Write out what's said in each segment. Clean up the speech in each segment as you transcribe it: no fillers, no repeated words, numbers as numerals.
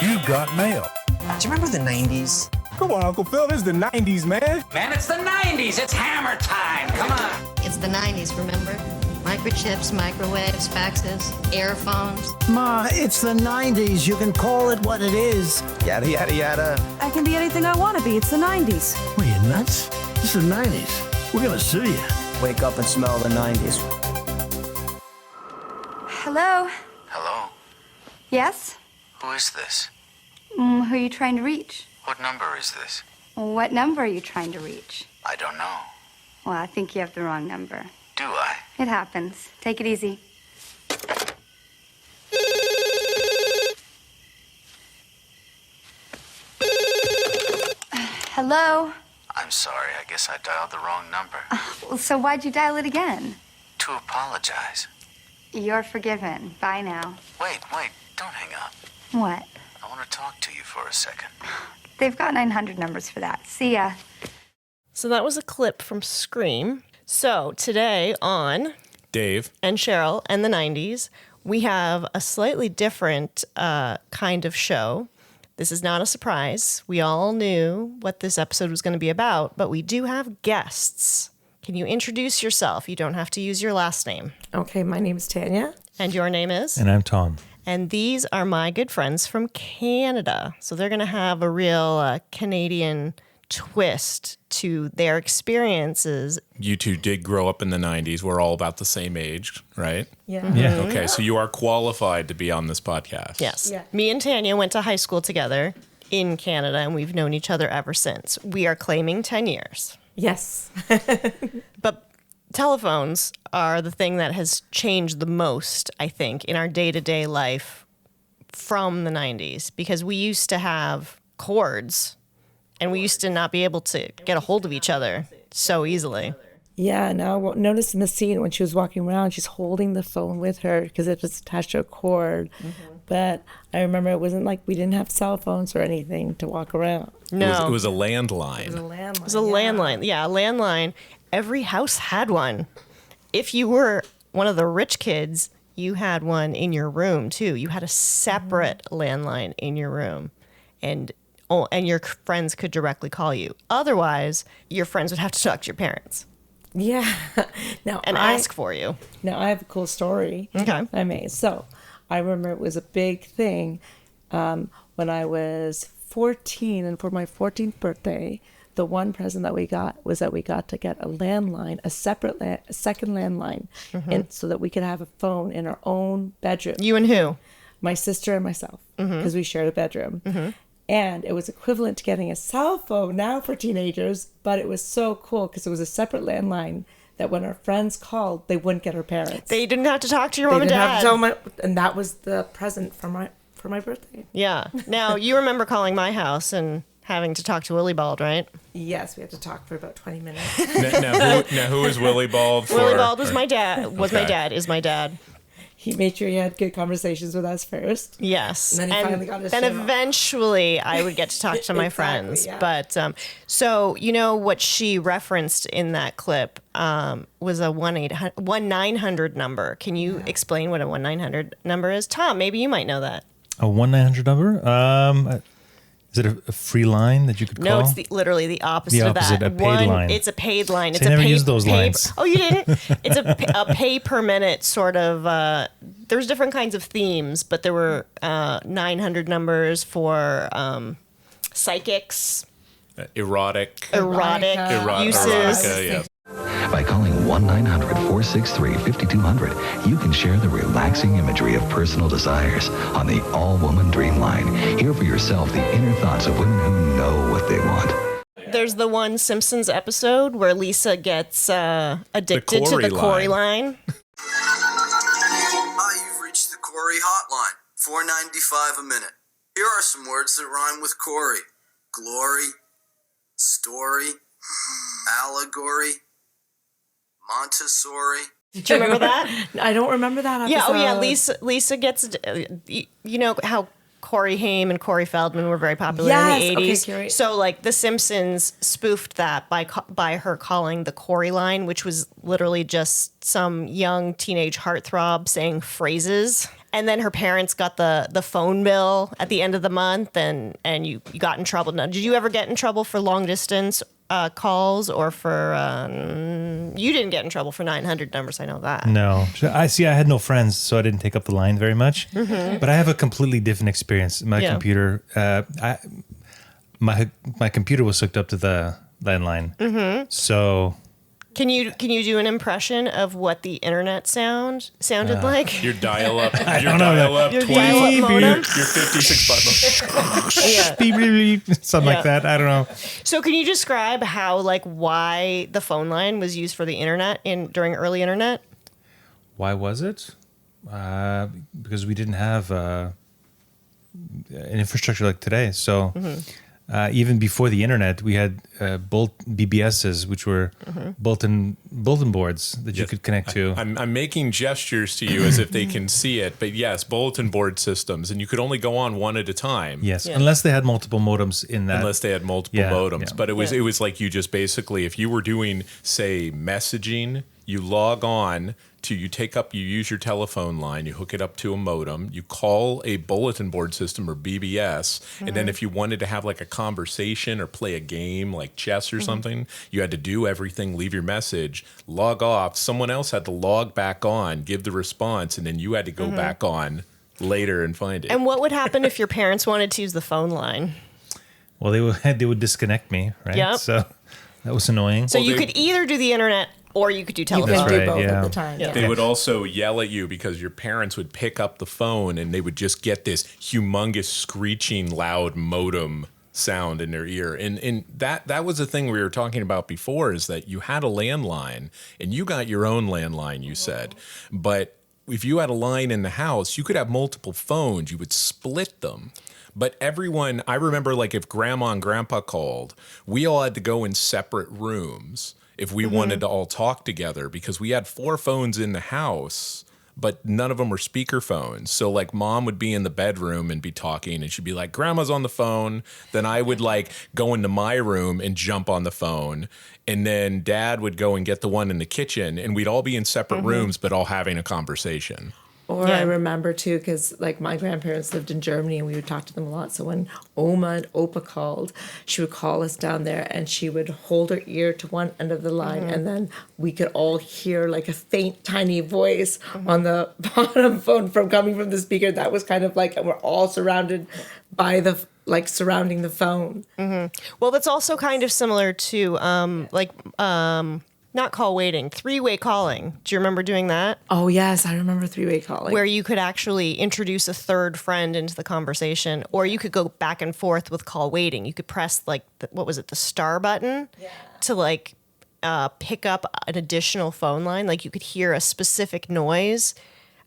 You've got mail. Do you remember the 90s? Come on, Uncle Phil, this is the 90s, man. Man, it's the 90s. It's hammer time. Come on. It's the 90s, remember? Microchips, microwaves, faxes, airphones. Ma, it's the 90s. You can call it what it is. Yada, yada, yada. I can be anything I want to be. It's the 90s. What, are you nuts? This is the 90s. We're gonna sue you. Wake up and smell the 90s. Hello? Hello? Yes? Who is this? Who are you trying to reach? What number is this? What number are you trying to reach? I don't know. Well, I think you have the wrong number. Do I? It happens. Take it easy. Hello? I'm sorry. I guess I dialed the wrong number. Well, so why'd you dial it again? To apologize. You're forgiven. Bye now. Wait. Don't hang up. What? I want to talk to you for a second. They've got 900 numbers for that. See ya. So that was a clip from Scream. So today on Dave and Cheryl and the 90s, we have a slightly different kind of show. This is not a surprise. We all knew what this episode was going to be about, but we do have guests. Can you introduce yourself? You don't have to use your last name. Okay, my name is Tania. And your name is? and I'm Tom. And these are my good friends from Canada. So they're going to have a real Canadian twist to their experiences. You two did grow up in the 90s. We're all about the same age, right? Yeah. Yeah. Okay, so you are qualified to be on this podcast. Yes. Yeah. Me and Tania went to high school together in Canada, and we've known each other ever since. We are claiming 10 years. Yes. But telephones are the thing that has changed the most, I think, in our day-to-day life from the 90s, because we used to have cords, and we used to not be able to get a hold of each other so easily. Yeah, now notice in the scene when she was walking around, she's holding the phone with her because it was attached to a cord. Mm-hmm. But I remember it wasn't like we didn't have cell phones or anything to walk around. No. It was a landline. It was a landline. It was a landline. Yeah, a landline. Every house had one. If you were one of the rich kids, you had one in your room too. You had a separate landline in your room. And your friends could directly call you. Otherwise, your friends would have to talk to your parents. Yeah. Ask for you. Now, I have a cool story. Okay. I made. So, I remember it was a big thing when I was 14, and for my 14th birthday, the one present that we got was that we got to get a landline, a second landline, and so that we could have a phone in our own bedroom. You and who? My sister and myself, because we shared a bedroom. Mm-hmm. And it was equivalent to getting a cell phone now for teenagers, but it was so cool because it was a separate landline that when our friends called, they wouldn't get our parents. They didn't have to talk to your mom and dad. And that was the present for my birthday. Yeah. Now, you remember calling my house and having to talk to Willie Bald, right? Yes, we had to talk for about 20 minutes. Now, who is Willie Bald for? Willie Bald was my dad. Is my dad. He made sure he had good conversations with us first. Yes. And then he finally got his Then shit off. eventually I would get to talk to my friends. Yeah. But so, you know, what she referenced in that clip was a 1-900 number. Can you explain what a 1-900 number is? Tom, maybe you might know that. A 1-900 number? Is it a free line that you could call? No, it's literally the opposite of that. A paid line. It's a paid line. So I never used those lines. Oh, you didn't? It's a pay per minute sort of. There's different kinds of themes, but there were 900 numbers for psychics, erotic uses. erotica, yeah. By calling 1-900-463-5200, you can share the relaxing imagery of personal desires on the all-woman dream line. Hear for yourself the inner thoughts of women who know what they want. There's the one Simpsons episode where Lisa gets addicted to the Corey line. Hi, you've reached the Corey hotline. $4.95 a minute. Here are some words that rhyme with Corey. Glory, story, allegory, Montessori. Do you remember that? I don't remember that episode. Yeah, oh yeah, Lisa gets, you know how Corey Haim and Corey Feldman were very popular in the 80s. Okay, so like The Simpsons spoofed that by her calling the Corey line, which was literally just some young teenage heartthrob saying phrases. And then her parents got the phone bill at the end of the month, and you got in trouble. Now, did you ever get in trouble for long distance calls, or for you didn't get in trouble for 900 numbers? I know that. No, I had no friends, so I didn't take up the line very much. Mm-hmm. But I have a completely different experience. My computer, my computer was hooked up to the landline, so. Can you do an impression of what the internet sounded like? Your dial-up, don't know. Your dial-up modem? Your 56 button. Something like that. I don't know. So can you describe how, why the phone line was used for the internet during early internet? Why was it? Because we didn't have an infrastructure like today. So even before the internet, we had BBSs, which were bulletin boards that you could connect to. I'm making gestures to you as if they can see it, but yes, bulletin board systems, and you could only go on one at a time. Yes, unless they had multiple modems in that. Unless they had multiple modems, but it was like you just basically, if you were doing, say, messaging, you log on to, you use your telephone line, you hook it up to a modem, you call a bulletin board system or BBS, and then if you wanted to have like a conversation or play a game like chess or something, you had to do everything, leave your message, log off, someone else had to log back on, give the response, and then you had to go back on later and find it. And what would happen if your parents wanted to use the phone line? Well, they would disconnect me, right? Yep. So that was annoying. So you could either do the internet or you could do telephone. You can do right, both at the time. Yeah. They would also yell at you because your parents would pick up the phone and they would just get this humongous screeching loud modem sound in their ear. And that was the thing we were talking about before, is that you had a landline and you got your own landline, you said. But if you had a line in the house, you could have multiple phones. You would split them. But everyone, I remember, like, if grandma and grandpa called, we all had to go in separate rooms if we wanted to all talk together, because we had 4 phones in the house, but none of them were speaker phones. So like mom would be in the bedroom and be talking and she'd be like, grandma's on the phone. Then I would like go into my room and jump on the phone. And then dad would go and get the one in the kitchen, and we'd all be in separate rooms, but all having a conversation. Or I remember too, because like my grandparents lived in Germany and we would talk to them a lot. So when Oma and Opa called, she would call us down there and she would hold her ear to one end of the line, and then we could all hear like a faint, tiny voice on the bottom phone coming from the speaker. That was kind of like, and we're all surrounded by surrounding the phone. Well, that's also kind of similar to not call waiting, 3-way calling. Do you remember doing that? Oh, yes, I remember 3-way calling. Where you could actually introduce a third friend into the conversation, or you could go back and forth with call waiting. You could press the star button to pick up an additional phone line. Like you could hear a specific noise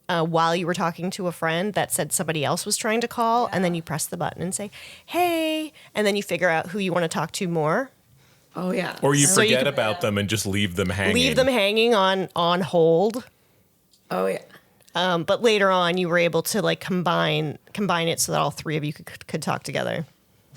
while you were talking to a friend that said somebody else was trying to call, and then you press the button and say, hey, and then you figure out who you want to talk to more. Oh, yeah. Or you forget about them and just leave them hanging. Leave them hanging on hold. Oh, yeah. But later on, you were able to combine it so that all 3 of you could talk together.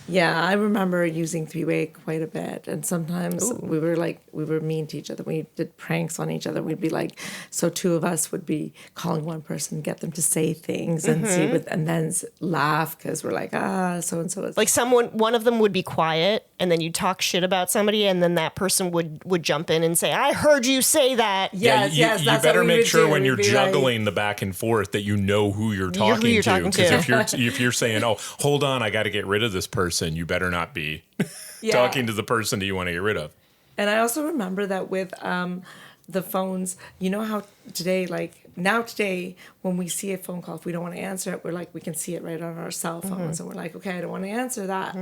Yeah, I remember using 3-way quite a bit, and sometimes we were mean to each other. We did pranks on each other. We'd be like, so 2 of us would be calling one person, get them to say things, and and then laugh because we're like, so and so is like one of them would be quiet, and then you'd talk shit about somebody, and then that person would jump in and say, I heard you say that. Yes, you better make sure when you're juggling the back and forth that you know who you're talking to. Because if you're saying, oh, hold on, I got to get rid of this person, you better not be talking to the person that you want to get rid of. And I also remember that with the phones, you know how today, when we see a phone call, if we don't want to answer it, we're like, we can see it right on our cell phones, and we're like, okay, I don't want to answer that.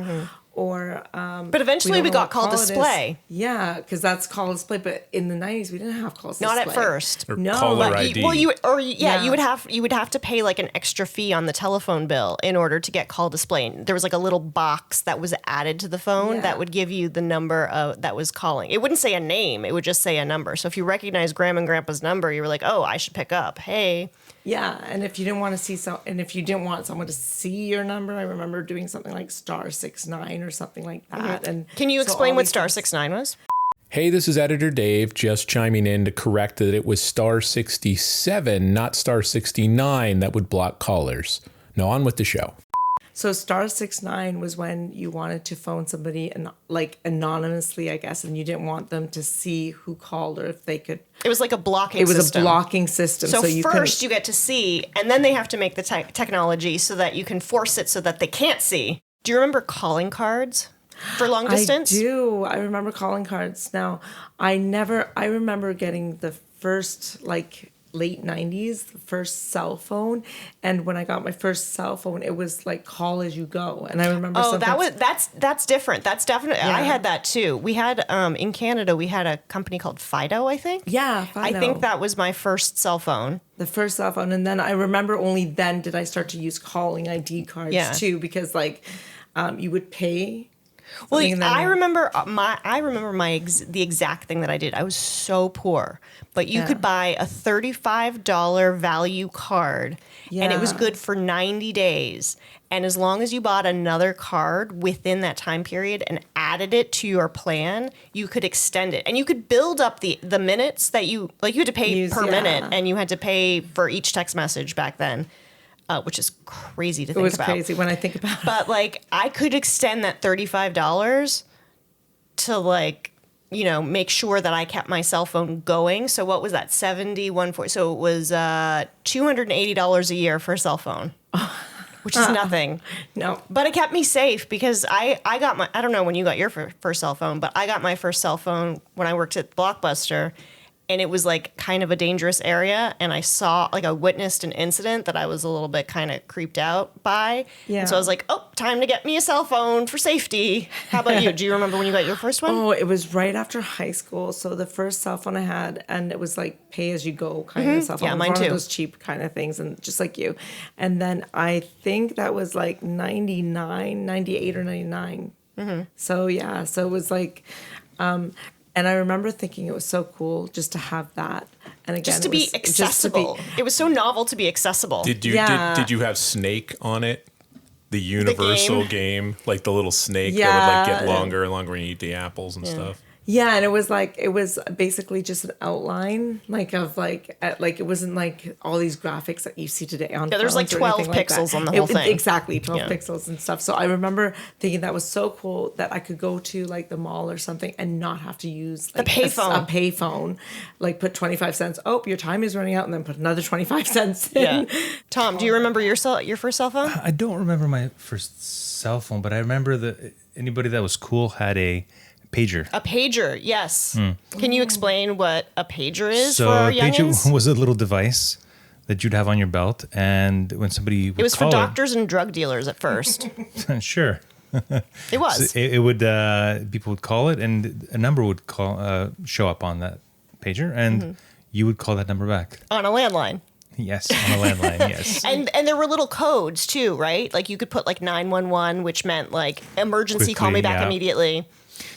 Or but eventually we got call display. Yeah, because that's call display. But in the 90s, we didn't have call display. Not at first. Or caller ID. Well, you would have to pay like an extra fee on the telephone bill in order to get call display. And there was like a little box that was added to the phone that would give you the number that was calling. It wouldn't say a name; it would just say a number. So if you recognize Grandma and Grandpa's number, you were like, oh, I should pick up. Hey. Yeah, and if you didn't want someone to see your number, I remember doing something like *69 or something like that. And can you explain what *69 was? Hey, this is Editor Dave, just chiming in to correct that it was star 67, not star 69 that would block callers. Now on with the show. So star 69 was when you wanted to phone somebody and like anonymously, I guess, and you didn't want them to see who called or if they could. It was like a blocking system. It was a blocking system. So you first you get to see, and then they have to make the technology so that you can force it so that they can't see. Do you remember calling cards for long distance? I do. I remember calling cards. Now, I remember getting the first, like, late 90s, the first cell phone. And when I got my first cell phone, it was like call as you go. And I remember that's different. That's definitely, I had that too. We had, in Canada, we had a company called Fido, I think. Yeah, Fido. I think that was my first cell phone. The first cell phone. And then I remember only then did I start to use calling ID cards too, because like you would pay. Well, I remember the exact thing that I did. I was so poor, but you could buy a $35 value card, and it was good for 90 days. And as long as you bought another card within that time period and added it to your plan, you could extend it, and you could build up the minutes that you had to pay per minute, and you had to pay for each text message back then. Which is crazy to think about. It was crazy when I think about it. But, like, I could extend that $35 to, like, make sure that I kept my cell phone going. So what was that? 7140. So it was $280 a year for a cell phone, which is nothing. No. But it kept me safe because I got I don't know when you got your first cell phone, but I got my first cell phone when I worked at Blockbuster. And it was like kind of a dangerous area. And I witnessed an incident that I was a little bit kind of creeped out by. Yeah. And so I was like, oh, time to get me a cell phone for safety. How about you? Do you remember when you got your first one? Oh, it was right after high school. So the first cell phone I had, and it was like pay as you go kind of cell phone. Yeah, mine too. One of those cheap kind of things, and just like you. And then I think that was like 98 or 99. Mm-hmm. So yeah, so it was like... and I remember thinking it was so cool just to have that, and again, just to be accessible. It was so novel to be accessible. Did you have Snake on it? The universal game, like the little snake that would like get longer and longer when you eat the apples and stuff. Yeah, and it was basically just an outline, like of like it wasn't like all these graphics that you see today on. Yeah, there's like 12 pixels on the whole thing. Exactly, 12 pixels and stuff. So I remember thinking that was so cool that I could go to like the mall or something and not have to use like, the payphone. A payphone, like put 25 cents. Oh, your time is running out, and then put another 25 cents in. Yeah. Tom, do you remember your first cell phone? I don't remember my first cell phone, but I remember that anybody that was cool had a pager. A pager, yes. Can you explain what a pager is so for our youngins? So a pager was a little device that you'd have on your belt, and when somebody would it was for doctors and drug dealers at first. Sure. It was. So it would people would call it, and a number would show up on that pager, and you would call that number back on a landline. Yes, on a landline, yes. And there were little codes too, right? Like you could put like 911, which meant like emergency, quickly, call me back immediately.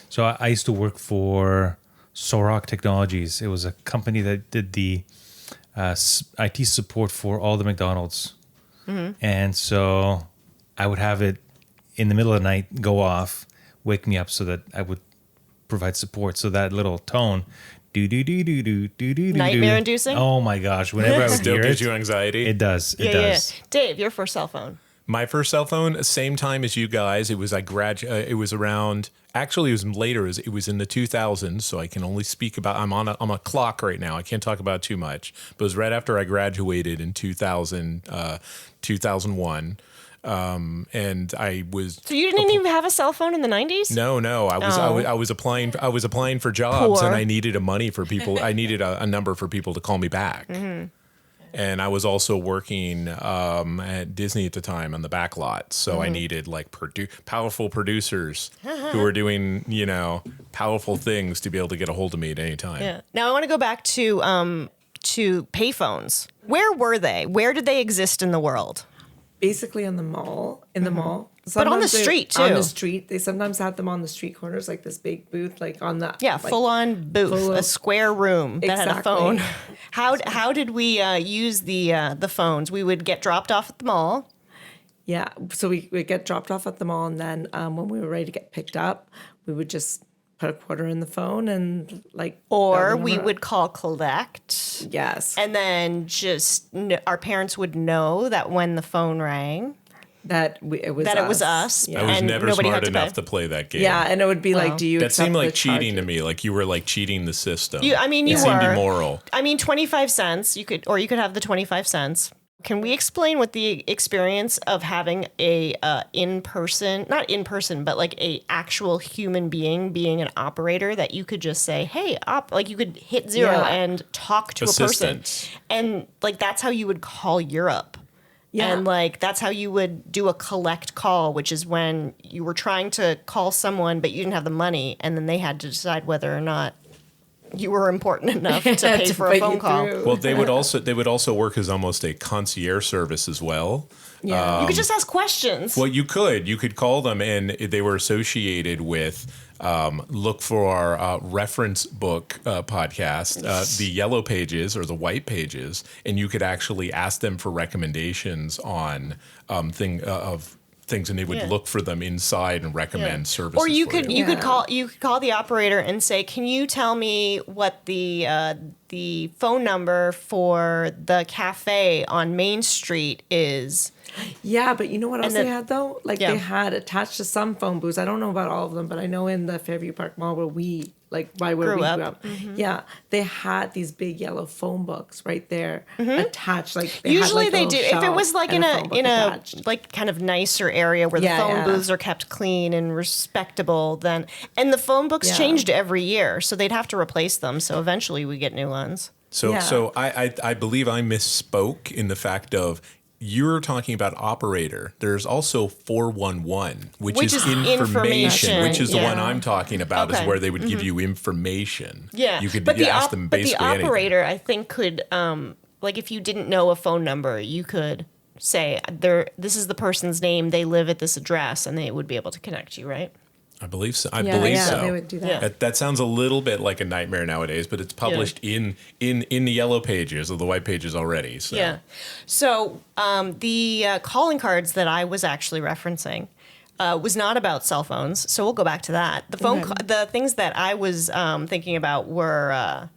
So I used to work for Sorok Technologies. It was a company that did the IT support for all the McDonald's. And so I would have it in the middle of the night go off, wake me up so that I would provide support. So that little tone, nightmare inducing. Oh my gosh! Whenever I would still hear gives it, you anxiety. It does. It does. Yeah. Dave, your first cell phone. My first cell phone, same time as you guys. It was it was around. Actually, it was later. It was in the 2000s, so I can only speak about. I'm on a clock right now. I can't talk about it too much. But it was right after I graduated in 2001. And I was. So you didn't even have a cell phone in the 90s? No. I was applying for jobs, and I needed money for people. I needed a number for people to call me back. And I was also working at Disney at the time on the back lot. So I needed like powerful producers who were doing, powerful things to be able to get a hold of me at any time. Yeah. Now I want to go back to payphones. Where were they? Where did they exist in the world? Basically in the mall. But on the street, too. On the street. They sometimes had them on the street corners, like this big booth, like on that. Yeah, full-on booth, a square room that had a phone. How did we use the phones? We would get dropped off at the mall. Yeah, so we would get dropped off at the mall, and then when we were ready to get picked up, we would just put a quarter in the phone and like. Or we would call collect. Yes. And then our parents would know that when the phone rang. It was us. Yeah. I was never smart enough to play that game. Yeah, and it would be like, do you? That seemed like cheating to me. Like you were like cheating the system. You it seemed immoral. 25 cents. You could have the 25 cents. Can we explain what the experience of having a not in person, but like a actual human being an operator that you could just say, hey, like you could hit 0 and talk to a person, and like that's how you would call Europe. Yeah. And like that's how you would do a collect call, which is when you were trying to call someone but you didn't have the money, and then they had to decide whether or not you were important enough to pay for a phone call. Well, they would also work as almost a concierge service as well. Yeah. You could just ask questions. Well, you could call them, and they were associated with look for our reference book podcast, the yellow pages or the white pages, and you could actually ask them for recommendations on things, and they would look for them inside and recommend services. Or you could call the operator and say, "Can you tell me what the phone number for the cafe on Main Street is?" Yeah, but you know what else they had though? Like they had attached to some phone booths. I don't know about all of them, but I know in the Fairview Park Mall where we grew up. Mm-hmm. Yeah, they had these big yellow phone books right there attached. Like usually they do. If it was like in a like kind of nicer area where the phone booths are kept clean and respectable, then and the phone books changed every year, so they'd have to replace them. So eventually we get new ones. So I believe I misspoke in the fact of. You're talking about operator. There's also 411, which is information, which is the one I'm talking about, is where they would give you information. Yeah. You could ask them basically anything. But the operator, I think, could, like if you didn't know a phone number, you could say, this is the person's name, they live at this address, and they would be able to connect you, right? I believe so. I believe so. They would do that. That sounds a little bit like a nightmare nowadays, but it's published in the yellow pages or the white pages already. So. Yeah. So the calling cards that I was actually referencing was not about cell phones. So we'll go back to that. The things that I was thinking about were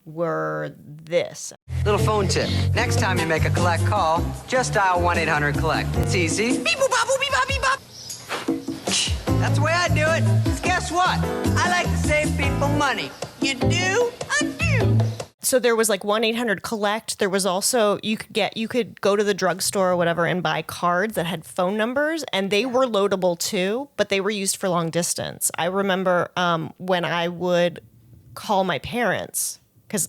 this. Little phone tip. Next time you make a collect call, just dial 1-800-COLLECT. It's easy. Beep boop bop boop beep bop beep bop. That's the way I do it. 'Cause guess what? I like to save people money. You do? I do. So there was like 1-800-COLLECT. There was also you could go to the drugstore or whatever and buy cards that had phone numbers, and they were loadable too, but they were used for long distance. I remember when I would call my parents. Because,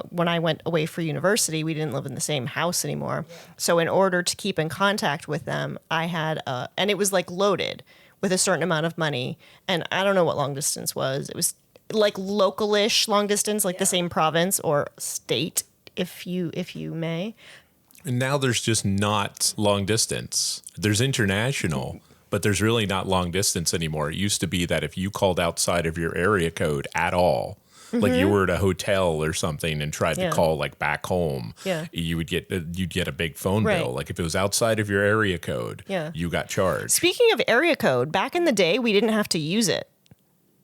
when I went away for university, we didn't live in the same house anymore. So in order to keep in contact with them, I had, and it was like loaded with a certain amount of money. And I don't know what long distance was. It was like local-ish long distance, like the same province or state, if you may. And now there's just not long distance. There's international, but there's really not long distance anymore. It used to be that if you called outside of your area code at all, like you were at a hotel or something and tried to call like back home, you'd get a big phone bill. Like if it was outside of your area code, you got charged. Speaking of area code, back in the day, we didn't have to use it.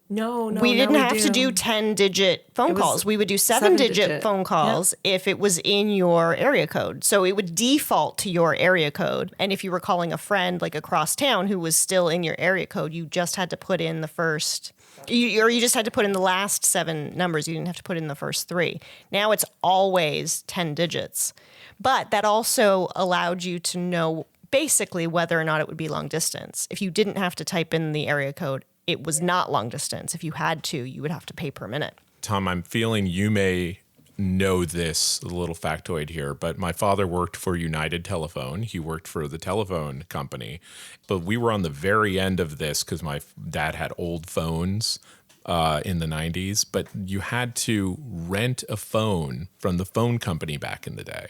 No, we didn't have to do 10-digit phone calls. We would do 7-digit phone calls if it was in your area code. So it would default to your area code. And if you were calling a friend like across town who was still in your area code, you just had to put in the first, or you just had to put in the last 7 numbers. You didn't have to put in the first 3. Now it's always 10 digits. But that also allowed you to know basically whether or not it would be long distance. If you didn't have to type in the area code, it was not long distance. If you had to, you would have to pay per minute. Tom, I'm feeling you may know this, a little factoid here, but my father worked for United Telephone. He worked for the telephone company. But we were on the very end of this because my dad had old phones in the 90s. But you had to rent a phone from the phone company back in the day.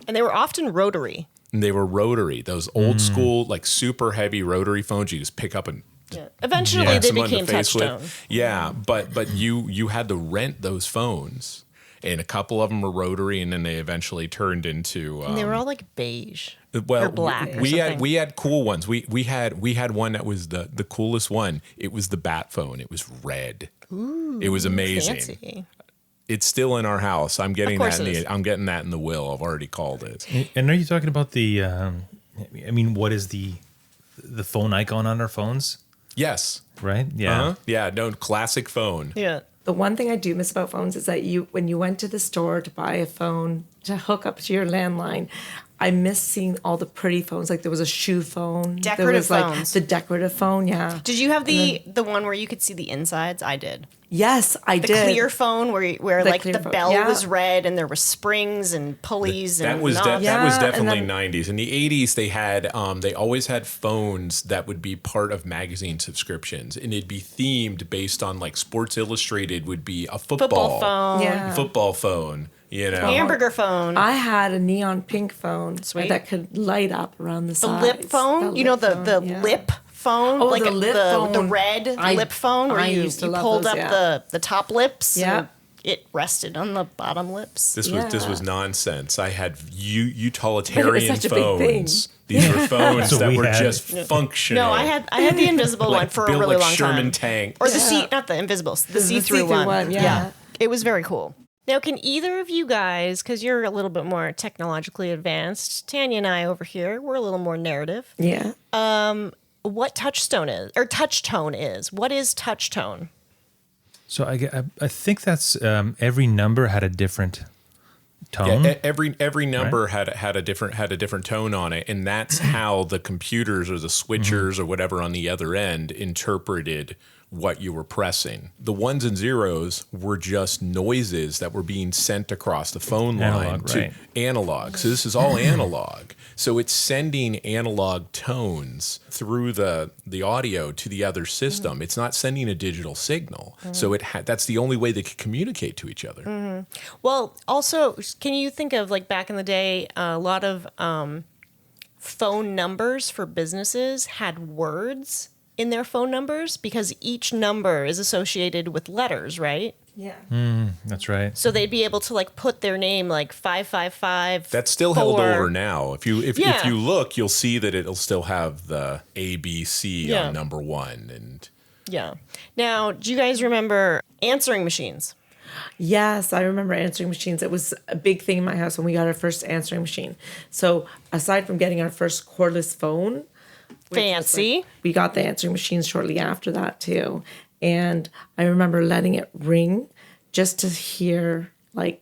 And they were often rotary. And they were rotary. Those old school, like super heavy rotary phones you just pick up and eventually they became touchstone. Yeah, but you had to rent those phones, and a couple of them were rotary, and then they eventually turned into. And they were all like beige. Well, or black. We had cool ones. We had one that was the coolest one. It was the bat phone. It was red. Ooh, it was amazing. Fancy. It's still in our house. I'm getting that in the will. I've already called it. And are you talking about the? What is the phone icon on our phones? Yes. Right. Yeah. Uh-huh. Yeah. No, classic phone. Yeah. The one thing I do miss about phones is that when you went to the store to buy a phone to hook up to your landline, I miss seeing all the pretty phones. Like there was a shoe phone. Decorative there was phones. Like the decorative phone, yeah. Did you have the one where you could see the insides? I did. Yes, I did. The clear phone where the phone, bell yeah. was red and there were springs and pulleys That was definitely 90s. In the 80s, they always had phones that would be part of magazine subscriptions, and it'd be themed based on like Sports Illustrated would be a football phone, football phone. You know, hamburger phone. I had a neon pink phone Sweet. that could light up around the sides. Lip phone. The lip phone, like the lip phone. The red lip phone where you pulled those, up the top lips. Yeah. And it rested on the bottom lips. This was nonsense. I had utilitarian But it was such a big thing. phones. These were phones that were just No. functional. No, I had the invisible one for a really long Sherman time. tank. Or not the invisible, the see-through one. Yeah. It was very cool. Now, can either of you guys, because you're a little bit more technologically advanced, Tanya and I over here, we're a little more narrative. Yeah. What touch tone is? What is touch tone? So I think that's every number had a different tone. Yeah, every number had a different tone on it, and that's how the computers or the switchers or whatever on the other end interpreted what you were pressing. The ones and zeros were just noises that were being sent across the phone line to analog. So this is all analog. So it's sending analog tones through the audio to the other system. Mm-hmm. It's not sending a digital signal. Mm-hmm. So that's the only way they could communicate to each other. Mm-hmm. Well, also, can you think of like back in the day, a lot of phone numbers for businesses had words in their phone numbers because each number is associated with letters, right? Yeah. That's right. So they'd be able to like put their name like 555. That's still held over now. If you look, you'll see that it'll still have the ABC on number one. And yeah. Now, do you guys remember answering machines? Yes, I remember answering machines. It was a big thing in my house when we got our first answering machine. So aside from getting our first cordless phone, fancy, we got the answering machines shortly after that too. And I remember letting it ring just to hear the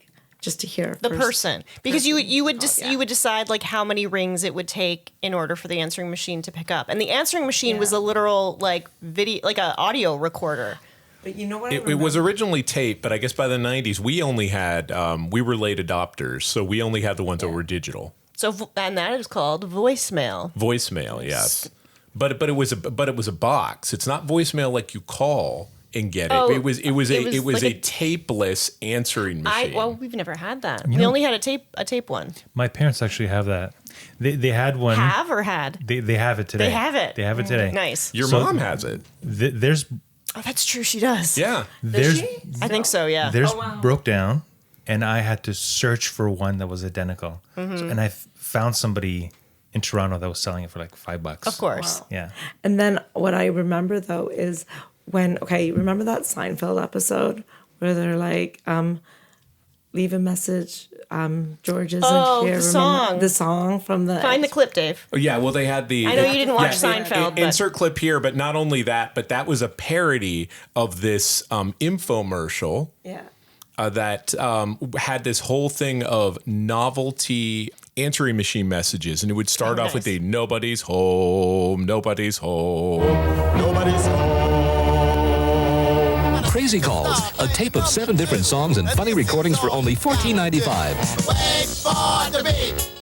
person, because you would decide like how many rings it would take in order for the answering machine to pick up. And the answering machine was a literal like video, like an audio recorder. But you know what? It was originally tape, but I guess by the 90s we only had we were late adopters, so we only had the ones that were digital. So and that is called voicemail. Voicemail, yes. But it was a box. It's not voicemail like you call and get it. Oh, it was like a tapeless answering machine. We've never had that. We only had a tape one. My parents actually have that. They had one. Have or had? They have it today. They have it. They have it today. Nice. Your mom has it. There's. Oh, that's true. She does. Yeah. There's. I think so. Yeah. There's broke down, and I had to search for one that was identical. Mm-hmm. And I found somebody in Toronto that was selling it for like $5. Of course. Wow. Yeah. And then what I remember though is remember that Seinfeld episode where they're like, leave a message, George isn't here. The song. The song from the... Find the clip, Dave. Oh, yeah, well, they had the... I know you didn't watch Seinfeld, but... Insert clip here, but not only that, but that was a parody of this infomercial. Yeah. That had this whole thing of novelty answering machine messages, and it would start off with the nobody's home, nobody's home, nobody's home. Crazy Calls, a tape of 7 different songs and funny recordings for only $14.95. Wait for the beat.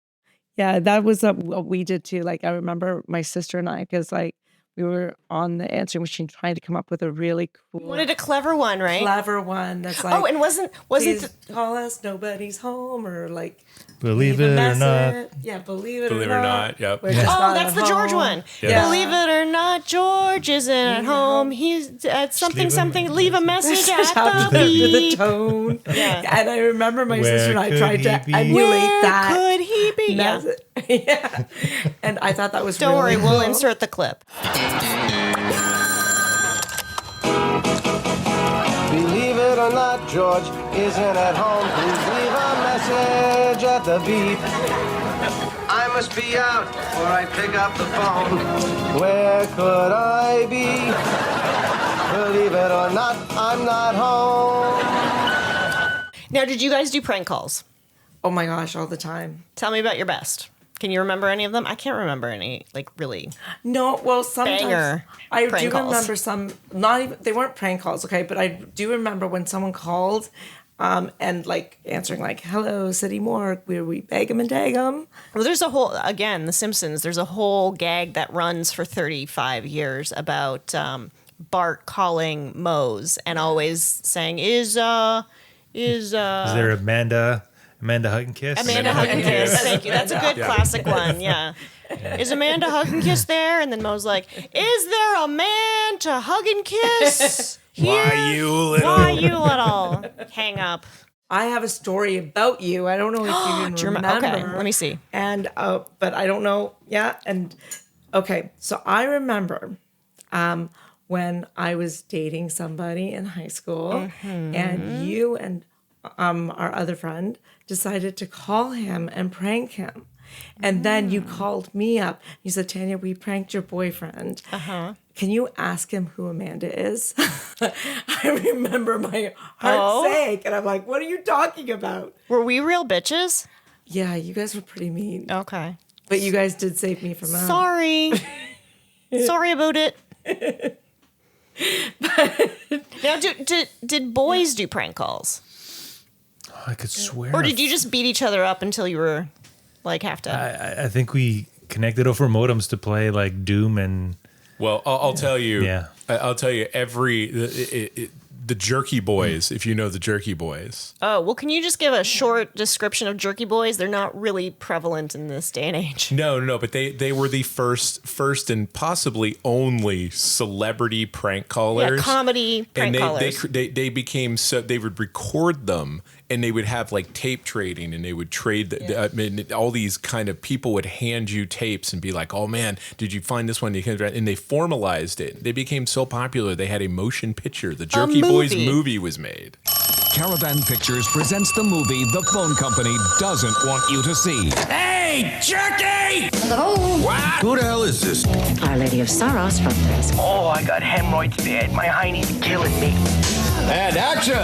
Yeah, that was what we did too. Like I remember my sister and I, because like we were on the answering machine trying to come up with a really cool, You wanted a clever one, right? clever one that's like, Oh, and wasn't please call us, nobody's home, or like, Believe leave a it or not. message. Yeah, believe it Believe or not. Yep. We're just Oh, not that's at the George home. one. Yeah. Believe it or not, George isn't at home. He's at something, leave a something. Leave a message at After the the beep. tone. Yeah. And I remember my Where sister and I could tried he to be? emulate Where that. could he be? Yeah. message. Yeah. And I thought that was Don't really worry, we'll cool. insert the clip. Believe it or not, George isn't at home. Please leave a message at the beep. I must be out before I pick up the phone. Where could I be? Believe it or not, I'm not home. Now, did you guys do prank calls? Oh my gosh, all the time. Tell me about your best. Can you remember any of them? I can't remember any, like, really. No, well, sometimes Banger I prank do calls. remember some. Not even they weren't prank calls, okay, but I do remember when someone called, and like answering like, "Hello, City Morgue, where we beg 'em and tag 'em." Well, there's a whole, again, The Simpsons, there's a whole gag that runs for 35 years about Bart calling Moe's and always saying, is there Amanda Hug and Kiss? Amanda Hug and Kiss. Thank you. That's a good classic one. Yeah. Is Amanda Hug and Kiss there? And then Moe's like, is there a man to hug and kiss? Why you little? Why you little? Hang up. I have a story about you. I don't know if you Do you can remember? remember. Okay, let me see. And but I don't know. Yeah, and okay. So I remember when I was dating somebody in high school, and you and our other friend decided to call him and prank him. And then you called me up. You said, Tania, we pranked your boyfriend. Can you ask him who Amanda is? I remember my heart sank. And I'm like, what are you talking about? Were we real bitches? Yeah, you guys were pretty mean. Okay. But you guys did save me from that. Sorry. Sorry about it. Now, did boys do prank calls? I could swear. Or did you just beat each other up until you were like have to? I think we connected over modems to play like Doom and. Well, I'll tell you. Yeah. I'll tell you the Jerky Boys, if you know the Jerky Boys. Oh, well, can you just give a short description of Jerky Boys? They're not really prevalent in this day and age. No, but they were the first and possibly only celebrity prank callers. Yeah, comedy prank callers. They became so they would record them and they would have like tape trading and they would trade all these kind of people would hand you tapes and be like, oh man, did you find this one? And they formalized it. They became so popular they had a motion picture. The Jerky Boys movie was made. Caravan Pictures presents the movie the phone company doesn't want you to see. Hey, Jerky! Hello. What? Who the hell is this? Our Lady of Sorrows front desk. Oh, I got hemorrhoids bad. My hiney's killing me. And action!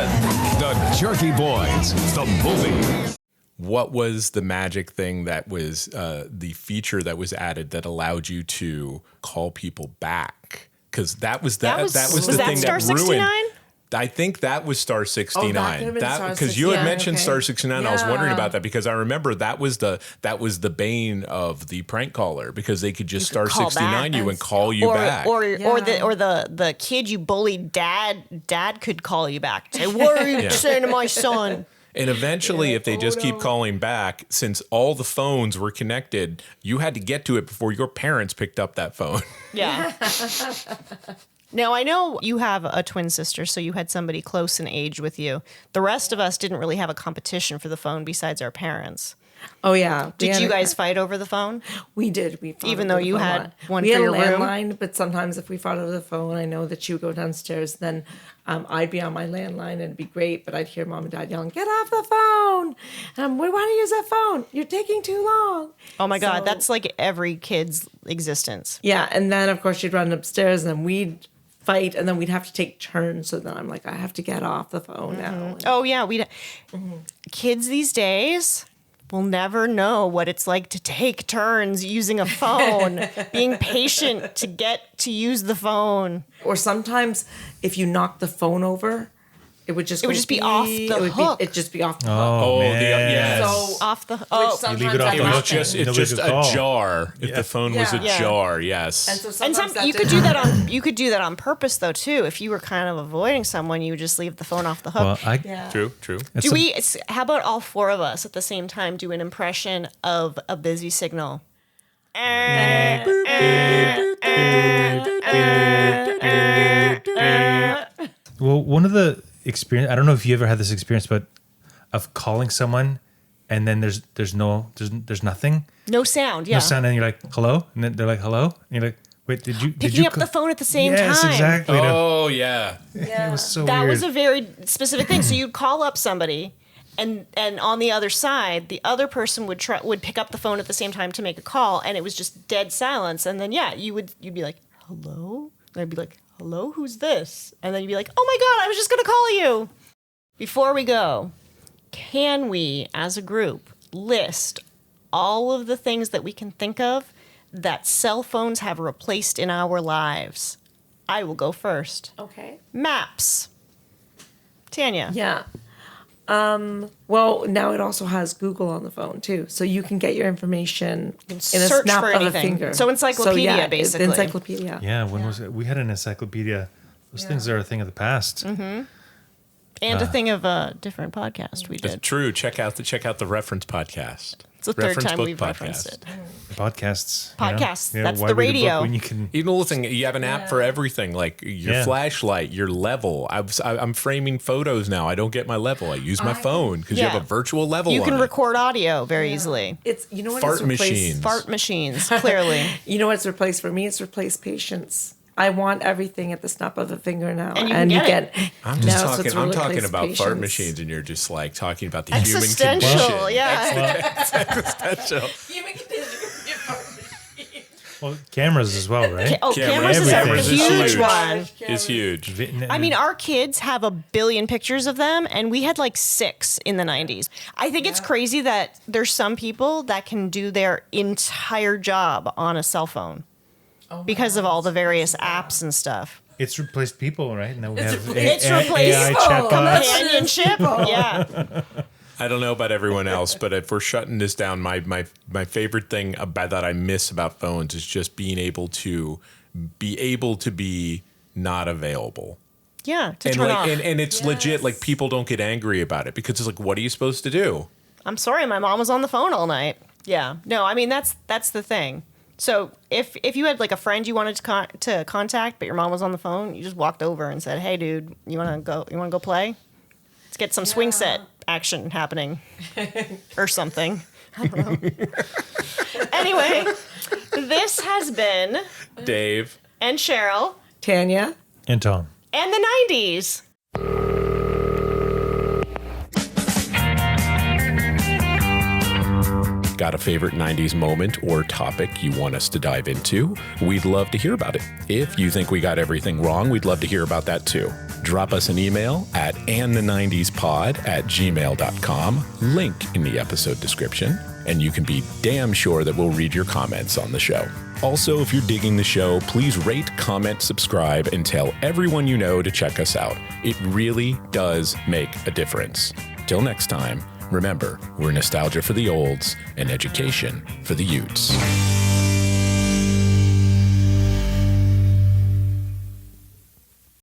The Jerky Boys, the movie. What was the magic thing that was the feature that was added that allowed you to call people back? Because that was the thing Star that 69? ruined. I think that was Star 69. that could've been Star because you had 69, mentioned okay. Star 69. I was Yeah. wondering about that because I remember that was the bane of the prank caller because they could just Star call 69 back. you and call you back. Or the kid you bullied, dad could call you back. Say, what are you saying to my son? And eventually, if they just keep calling back, since all the phones were connected, you had to get to it before your parents picked up that phone. Yeah. Now, I know you have a twin sister, so you had somebody close in age with you. The rest of us didn't really have a competition for the phone besides our parents. Oh yeah. Did you guys fight over the phone? We did. We fought Even over though the you phone had a lot. one we for had your a room? landline, but sometimes if we fought over the phone, I know that you would go downstairs. Then I'd be on my landline and it'd be great, but I'd hear mom and dad yelling, "Get off the phone! We want to use that phone. You're taking too long." Oh my God, So- that's like every kid's existence. Yeah, and then of course she'd run upstairs, and then we'd fight, and then we'd have to take turns. So then I'm like, I have to get off the phone now. Oh yeah, kids these days will never know what it's like to take turns using a phone, being patient to get to use the phone. Or sometimes if you knock the phone over, It would just be off the hook. It'd just be off the hook. Oh, yes. So off the hook. Oh, You leave it off the hook. It's just a jar. If the phone was a jar, yes. And so And sometimes that you could didn't do that happen. on that on purpose though too. If you were kind of avoiding someone, you would just leave the phone off the hook. Well, True. How about all four of us at the same time do an impression of a busy signal? Well, one of the experience, I don't know if you ever had this experience, but of calling someone and then there's nothing. No sound, yeah. No sound, and you're like, hello? And then they're like, hello? And you're like, wait, did you Picking up the phone at the same time. Yes, exactly. Oh, yeah. It was so That weird. was a very specific thing. So you'd call up somebody, and on the other side, the other person would pick up the phone at the same time to make a call, and it was just dead silence. And then you'd be like, hello? And I'd be like, hello, who's this? And then you'd be like, oh my God, I was just gonna call you. Before we go, can we, as a group, list all of the things that we can think of that cell phones have replaced in our lives? I will go first. Okay. Maps. Tanya. Yeah. Well, now it also has Google on the phone too, so you can get your information in a search snap for of a anything. finger. So encyclopedia, it's basically. encyclopedia. Yeah, when was it? We had an encyclopedia. Those things are a thing of the past. Mm-hmm. And a thing of a different podcast we That's did. true. Check out the Reference podcast. It's the third Reference time Book we've referenced it. Podcasts. Podcasts. You know? That's Why the read a book radio. when you can... Even the little thing, you have an app for everything, like your flashlight, your level. I'm framing photos now. I don't get my level. I use my phone because you have a virtual level. You can on it. record audio very easily. It's what Fart it's replaced. machines. Fart machines, clearly. You know what it's replaced for me? It's replaced patience. I want everything at the snap of a finger now, And you can get it. I'm talking about fart machines, and you're just like talking about the human Existential, condition. yeah. Existential. Well, cameras as well, right? Cameras is a huge one. It's huge. I mean, our kids have 1 billion pictures of them, and we had like 6 in the 90s. I think it's crazy that there's some people that can do their entire job on a cell phone because of all the various apps and stuff. It's replaced people, right? Now we have It's replaced AI chatbots. companionship. Yeah. I don't know about everyone else, but if we're shutting this down, my favorite thing about that I miss about phones is just being able to be not available. Yeah, to And turn like off. and it's legit, like people don't get angry about it because it's like, what are you supposed to do? I'm sorry, my mom was on the phone all night. Yeah. No, I mean that's the thing. So if you had like a friend you wanted to contact, but your mom was on the phone, you just walked over and said, "Hey, dude, you want to go play? Let's get some swing set action happening, or something." I don't know. Anyway, this has been Dave and Cheryl, Tanya, and Tom, and the 90s. Got a favorite 90s moment or topic you want us to dive into? We'd love to hear about it. If you think we got everything wrong, we'd love to hear about that too. Drop us an email at andthe90spod@gmail.com, link in the episode description, and you can be damn sure that we'll read your comments on the show. Also, if you're digging the show, please rate, comment, subscribe, and tell everyone you know to check us out. It really does make a difference. Till next time, remember, we're nostalgia for the olds and education for the youths.